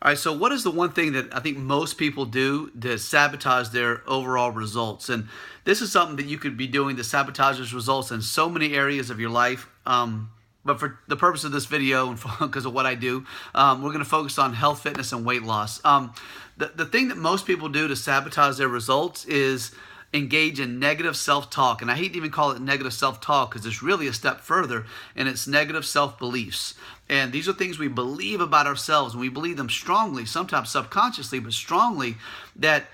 All right, so what is the one thing that I think most people do to sabotage their overall results? And this is something that you could be doing to sabotage those results in so many areas of your life. But for the purpose of this video and because of what I do, we're going to focus on health, fitness, and weight loss. The thing that most people do to sabotage their results is engage in negative self-talk. And I hate to even call it negative self-talk because it's really a step further, and it's negative self-beliefs. And these are things we believe about ourselves, and we believe them strongly, sometimes subconsciously, but strongly, that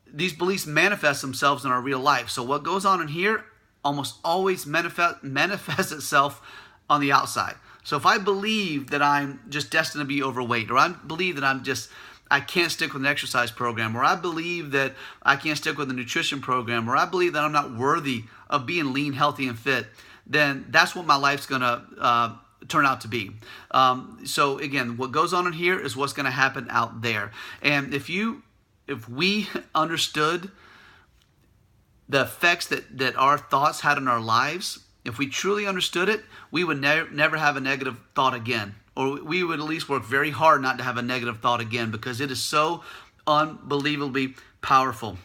these beliefs manifest themselves in our real life. So what goes on in here almost always manifests itself on the outside. So if I believe that I'm just destined to be overweight, or I believe that I can't stick with an exercise program, or I believe that I can't stick with a nutrition program, or I believe that I'm not worthy of being lean, healthy, and fit, then that's what my life's going to turn out to be. So again, what goes on in here is what's going to happen out there. And if we understood the effects that our thoughts had on our lives, if we truly understood it, we would never have a negative thought again. Or we would at least work very hard not to have a negative thought again, because it is so unbelievably powerful.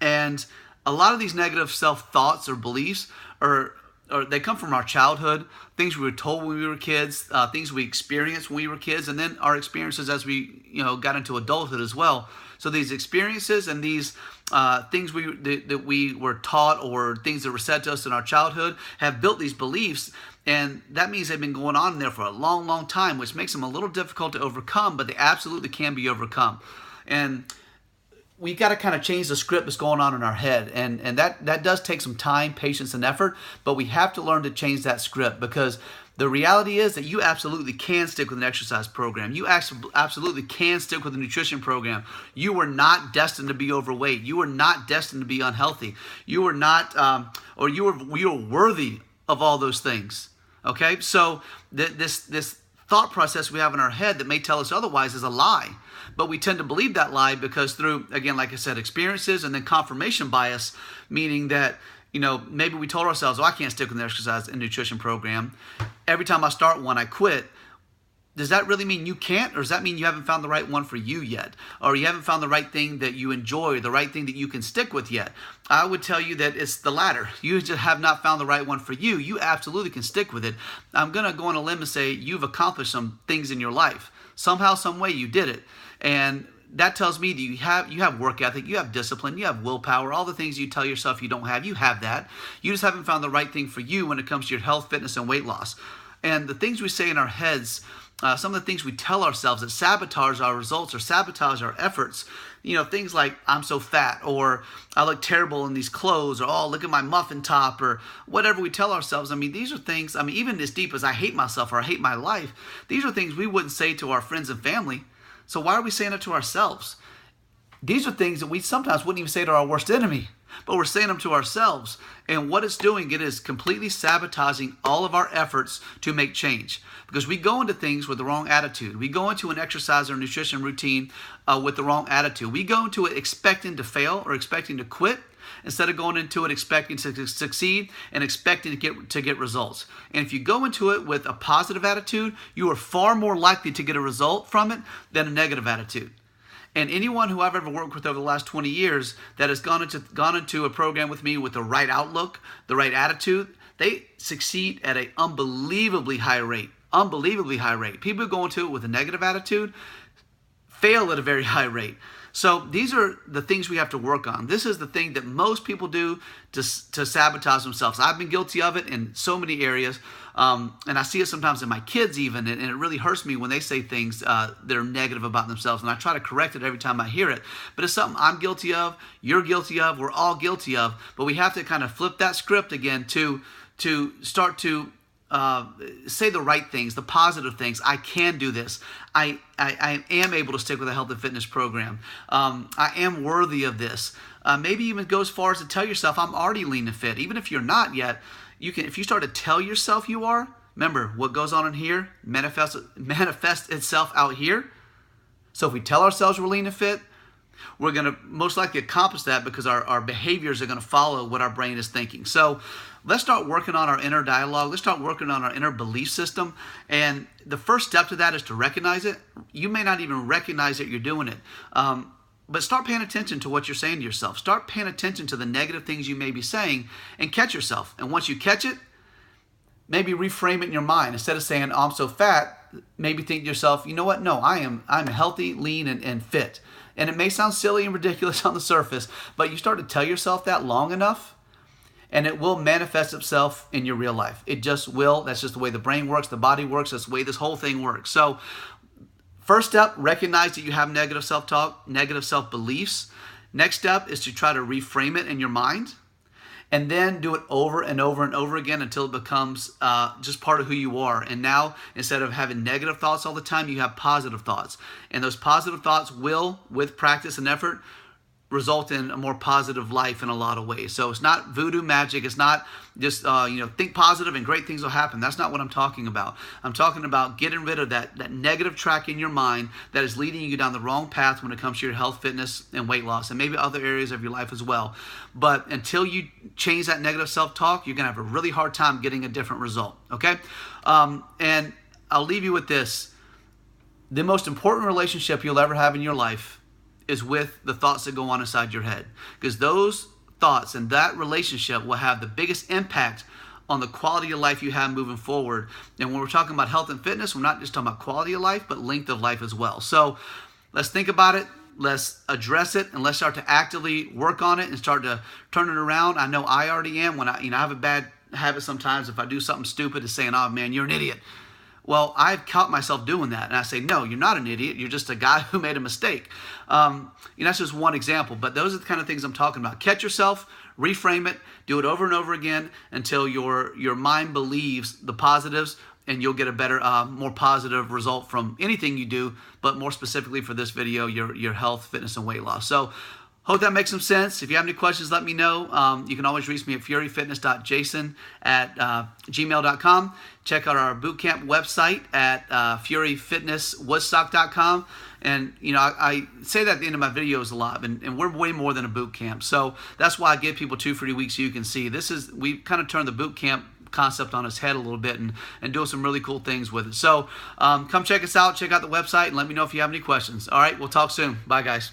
And a lot of these negative self-thoughts or beliefs or they come from our childhood, things we were told when we were kids, things we experienced when we were kids, and then our experiences as we got into adulthood as well. So these experiences and these things that we were taught, or things that were said to us in our childhood, have built these beliefs. And that means they've been going on in there for a long, long time, which makes them a little difficult to overcome, but they absolutely can be overcome. And we got to kind of change the script that's going on in our head. And that does take some time, patience, and effort, but we have to learn to change that script, because the reality is that you absolutely can stick with an exercise program. You absolutely can stick with a nutrition program. You were not destined to be overweight. You were not destined to be unhealthy. You were not, you were worthy of all those things. Okay, so this thought process we have in our head that may tell us otherwise is a lie. But we tend to believe that lie because through, again, like I said, experiences, and then confirmation bias, meaning that, maybe we told ourselves, I can't stick with an exercise and nutrition program. Every time I start one, I quit. Does that really mean you can't? Or does that mean you haven't found the right one for you yet? Or you haven't found the right thing that you enjoy, the right thing that you can stick with yet? I would tell you that it's the latter. You just have not found the right one for you. You absolutely can stick with it. I'm going to go on a limb and say you've accomplished some things in your life. Somehow, some way you did it. And that tells me that you have work ethic, you have discipline, you have willpower, all the things you tell yourself you don't have, you have that. You just haven't found the right thing for you when it comes to your health, fitness, and weight loss. And the things we say in our heads, some of the things we tell ourselves that sabotage our results or sabotage our efforts, things like, I'm so fat, or I look terrible in these clothes, or, oh, look at my muffin top, or whatever we tell ourselves. These are things, even as deep as I hate myself or I hate my life, these are things we wouldn't say to our friends and family. So why are we saying it to ourselves? These are things that we sometimes wouldn't even say to our worst enemy, but we're saying them to ourselves. And what it's doing, it is completely sabotaging all of our efforts to make change. Because we go into things with the wrong attitude. We go into an exercise or nutrition routine with the wrong attitude. We go into it expecting to fail or expecting to quit, instead of going into it expecting to succeed and expecting to get results. And if you go into it with a positive attitude, you are far more likely to get a result from it than a negative attitude. And anyone who I've ever worked with over the last 20 years that has gone into a program with me with the right outlook, the right attitude, they succeed at an unbelievably high rate. Unbelievably high rate. People who go into it with a negative attitude fail at a very high rate. So these are the things we have to work on. This is the thing that most people do to sabotage themselves. I've been guilty of it in so many areas, and I see it sometimes in my kids even, and it really hurts me when they say things that are negative about themselves, and I try to correct it every time I hear it. But it's something I'm guilty of, you're guilty of, we're all guilty of, but we have to kind of flip that script again to start to say the right things, the positive things. I can do this. I am able to stick with a health and fitness program. I am worthy of this. Maybe even go as far as to tell yourself, I'm already lean and fit. Even if you're not yet, you can. If you start to tell yourself you are, remember what goes on in here manifests itself out here. So if we tell ourselves we're lean and fit, we're going to most likely accomplish that because our behaviors are going to follow what our brain is thinking. So let's start working on our inner dialogue. Let's start working on our inner belief system. And the first step to that is to recognize it. You may not even recognize that you're doing it. But start paying attention to what you're saying to yourself. Start paying attention to the negative things you may be saying and catch yourself. And once you catch it, maybe reframe it in your mind. Instead of saying, oh, I'm so fat, maybe think to yourself, you know what? No, I'm healthy, lean, and fit. And it may sound silly and ridiculous on the surface, but you start to tell yourself that long enough, and it will manifest itself in your real life. It just will. That's just the way the brain works, the body works. That's the way this whole thing works. So first step, recognize that you have negative self-talk, negative self-beliefs. Next step is to try to reframe it in your mind. And then do it over and over and over again until it becomes just part of who you are. And now, instead of having negative thoughts all the time, you have positive thoughts. And those positive thoughts will, with practice and effort, result in a more positive life in a lot of ways. So it's not voodoo magic. It's not just, think positive and great things will happen. That's not what I'm talking about. I'm talking about getting rid of that negative track in your mind that is leading you down the wrong path when it comes to your health, fitness, and weight loss, and maybe other areas of your life as well. But until you change that negative self-talk, you're going to have a really hard time getting a different result, okay? And I'll leave you with this. The most important relationship you'll ever have in your life is with the thoughts that go on inside your head, because those thoughts and that relationship will have the biggest impact on the quality of life you have moving forward. And when we're talking about health and fitness, we're not just talking about quality of life, but length of life as well. So let's think about it. Let's address it, and let's start to actively work on it and start to turn it around. I know I already am. When I have a bad habit sometimes, if I do something stupid, is saying, oh man, you're an idiot. Well, I've caught myself doing that. And I say, no, you're not an idiot. You're just a guy who made a mistake. That's just one example. But those are the kind of things I'm talking about. Catch yourself, reframe it, do it over and over again until your mind believes the positives, and you'll get a better, more positive result from anything you do, but more specifically for this video, your health, fitness, and weight loss. So hope that makes some sense. If you have any questions, let me know. You can always reach me at furyfitness.jason@gmail.com. Check out our bootcamp website at furyfitnesswoodstock.com. And, I say that at the end of my videos a lot, and we're way more than a boot camp. So that's why I give people 2 free weeks so you can see. We kind of turned the boot camp concept on its head a little bit and doing some really cool things with it. So come check us out, check out the website, and let me know if you have any questions. All right, we'll talk soon. Bye, guys.